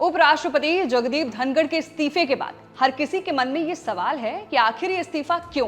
उपराष्ट्रपति जगदीप धनखड़ के इस्तीफे के बाद हर किसी के मन में ये सवाल है कि आखिर ये इस्तीफा क्यों,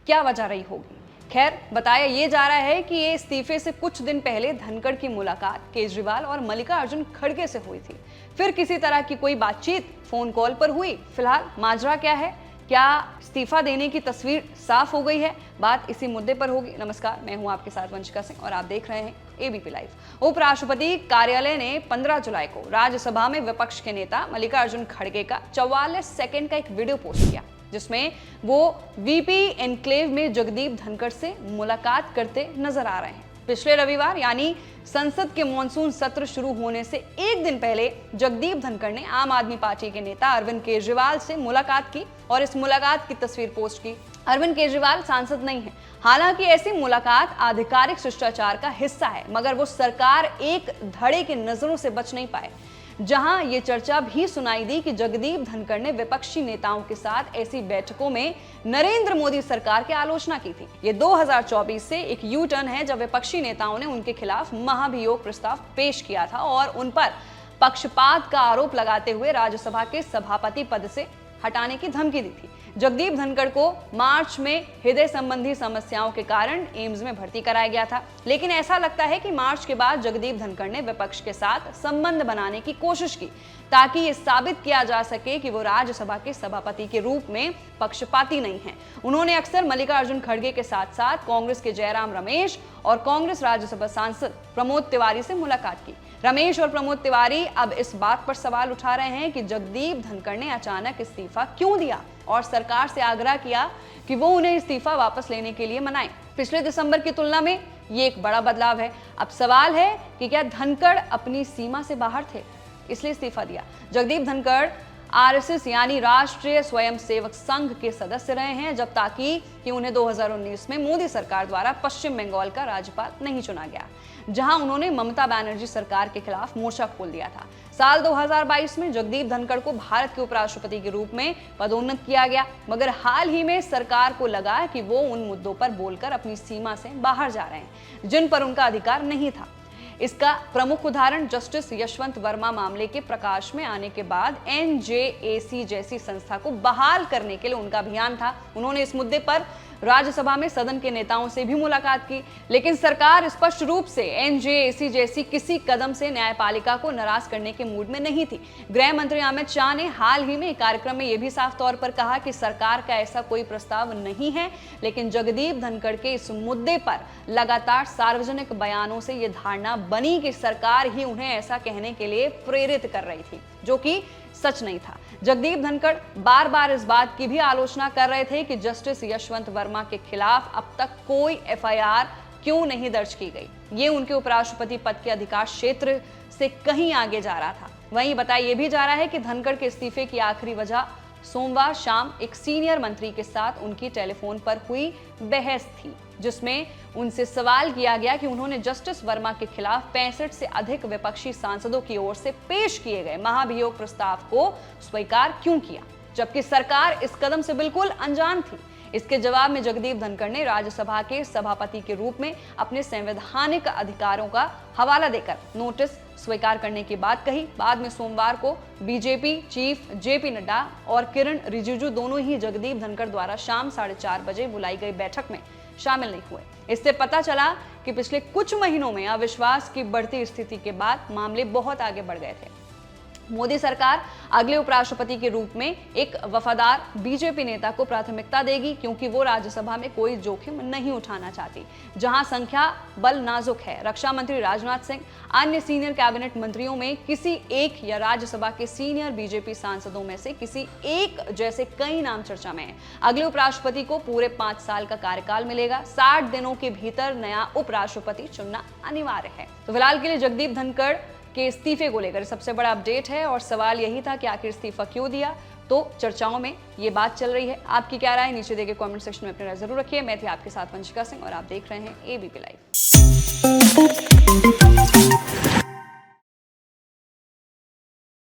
क्या वजह रही होगी। खैर, बताया ये जा रहा है कि ये इस्तीफे से कुछ दिन पहले धनखड़ की मुलाकात केजरीवाल और मल्लिकार्जुन खड़गे से हुई थी। फिर किसी तरह की कोई बातचीत फोन कॉल पर हुई। फिलहाल माजरा क्या है, क्या इस्तीफा देने की तस्वीर साफ हो गई है, बात इसी मुद्दे पर होगी। नमस्कार, मैं हूं आपके साथ वंशिका सिंह और आप देख रहे हैं एबीपी लाइव। उपराष्ट्रपति कार्यालय ने 15 जुलाई को राज्यसभा में विपक्ष के नेता मल्लिकार्जुन खड़गे का 44 सेकंड का एक वीडियो पोस्ट किया, जिसमें वो वीपी एनक्लेव में जगदीप धनखड़ से मुलाकात करते नजर आ रहे हैं। पिछले रविवार यानी संसद के मॉनसून सत्र शुरू होने से एक दिन पहले जगदीप धनखड़ ने आम आदमी पार्टी के नेता अरविंद केजरीवाल से मुलाकात की और इस मुलाकात की तस्वीर पोस्ट की। अरविंद केजरीवाल सांसद नहीं है, हालांकि ऐसी मुलाकात आधिकारिक शिष्टाचार का हिस्सा है, मगर वो सरकार एक धड़े की नजरों से बच नहीं पाए, जहां ये चर्चा भी सुनाई दी कि जगदीप धनखड़ ने विपक्षी नेताओं के साथ ऐसी बैठकों में नरेंद्र मोदी सरकार की आलोचना की थी। ये 2024 से एक यू टर्न है, जब विपक्षी नेताओं ने उनके खिलाफ महाभियोग प्रस्ताव पेश किया था और उन पर पक्षपात का आरोप लगाते हुए राज्यसभा के सभापति पद से हटाने की धमकी दी थी। जगदीप धनखड़ को मार्च में हृदय संबंधी समस्याओं के कारण एम्स में भर्ती कराया गया था, लेकिन ऐसा लगता है कि मार्च के बाद जगदीप धनखड़ ने विपक्ष के साथ संबंध बनाने की कोशिश की, ताकि ये साबित किया जा सके कि वो राज्यसभा के सभापति के रूप में पक्षपाती नहीं हैं। उन्होंने अक्सर मल्लिकार्जुन खड़गे के साथ साथ कांग्रेस के जयराम रमेश और कांग्रेस राज्यसभा सांसद प्रमोद तिवारी से मुलाकात की। रमेश और प्रमोद तिवारी अब इस बात पर सवाल उठा रहे हैं कि जगदीप धनखड़ ने अचानक इस्तीफा क्यों दिया और सरकार से आग्रह किया कि वो उन्हें इस्तीफा वापस लेने के लिए मनाएं। पिछले दिसंबर की तुलना में ये एक बड़ा बदलाव है। अब सवाल है कि क्या धनखड़ अपनी सीमा से बाहर थे, इसलिए इस्तीफा दिया। जगदीप धनखड़ आरएसएस यानी राष्ट्रीय स्वयंसेवक संघ के सदस्य रहे हैं, जब ताकि कि उन्हें 2019 में मोदी सरकार द्वारा पश्चिम बंगाल का राज्यपाल नहीं चुना गया, जहां उन्होंने ममता बनर्जी सरकार के खिलाफ मोर्चा खोल दिया था। साल 2022 में जगदीप धनखड़ को भारत के उपराष्ट्रपति के रूप में पदोन्नत किया गया, मगर हाल ही में सरकार को लगा कि वो उन मुद्दों पर बोलकर अपनी सीमा से बाहर जा रहे हैं जिन पर उनका अधिकार नहीं था। इसका प्रमुख उदाहरण जस्टिस यशवंत वर्मा मामले के प्रकाश में आने के बाद एनजेएसी जैसी संस्था को बहाल करने के लिए उनका अभियान था। उन्होंने इस मुद्दे पर राज्यसभा में सदन के नेताओं से भी मुलाकात की, लेकिन सरकार स्पष्ट रूप से एनजेएसी जैसी किसी कदम से न्यायपालिका को नाराज करने के मूड में नहीं थी। गृह मंत्री अमित शाह ने हाल ही में एक कार्यक्रम में यह भी साफ तौर पर कहा कि सरकार का ऐसा कोई प्रस्ताव नहीं है, लेकिन जगदीप धनखड़ के इस मुद्दे पर लगातार सार्वजनिक बयानों से यह धारणा बनी कि सरकार ही उन्हें ऐसा कहने के लिए प्रेरित कर रही थी, जो कि सच नहीं था। जगदीप धनखड़ बार बार इस बात की भी आलोचना कर रहे थे कि जस्टिस यशवंत वर्मा के खिलाफ अब तक कोई एफआईआर क्यों नहीं दर्ज की गई। ये उनके उपराष्ट्रपति पद के अधिकार क्षेत्र से कहीं आगे जा रहा था। वहीं बताया यह भी जा रहा है कि धनखड़ के इस्तीफे की आखिरी वजह सोमवार शाम एक सीनियर मंत्री के साथ उनकी टेलीफोन पर हुई बहस थी, जिसमें उनसे सवाल किया गया कि उन्होंने जस्टिस वर्मा के खिलाफ 65 से अधिक विपक्षी सांसदों की ओर से पेश किए गए महाभियोग प्रस्ताव को स्वीकार क्यों किया, जबकि सरकार इस कदम से बिल्कुल अनजान थी। इसके जवाब में जगदीप धनखड़ ने राज्यसभा के सभापति के रूप में अपने संवैधानिक अधिकारों का हवाला देकर नोटिस स्वीकार करने की बात कही। बाद में सोमवार को बीजेपी चीफ जेपी नड्डा और किरण रिजिजू दोनों ही जगदीप धनखड़ द्वारा शाम 4:30 बजे बुलाई गई बैठक में शामिल नहीं हुए। इससे पता चला कि पिछले कुछ महीनों में अविश्वास की बढ़ती स्थिति के बाद मामले बहुत आगे बढ़ गए थे। मोदी सरकार अगले उपराष्ट्रपति के रूप में एक वफादार बीजेपी नेता को प्राथमिकता देगी, क्योंकि वो राज्यसभा में कोई जोखिम नहीं उठाना चाहती, जहां संख्या बल नाजुक है। रक्षा मंत्री राजनाथ सिंह, अन्य सीनियर कैबिनेट मंत्रियों में किसी एक या राज्यसभा के सीनियर बीजेपी सांसदों में से किसी एक जैसे कई नाम चर्चा में हैं। अगले उपराष्ट्रपति को पूरे 5 साल का कार्यकाल मिलेगा। 60 दिनों के भीतर नया उपराष्ट्रपति चुनना अनिवार्य है। तो फिलहाल के लिए जगदीप धनखड़ के इस्तीफे को लेकर सबसे बड़ा अपडेट है और सवाल यही था कि आखिर इस्तीफा क्यों दिया। तो चर्चाओं में ये बात चल रही है। आपकी क्या राय, नीचे दिए गए कमेंट सेक्शन में अपनी राय जरूर रखिए। मैं थी आपके साथ वंशिका सिंह और आप देख रहे हैं एबीपी लाइव।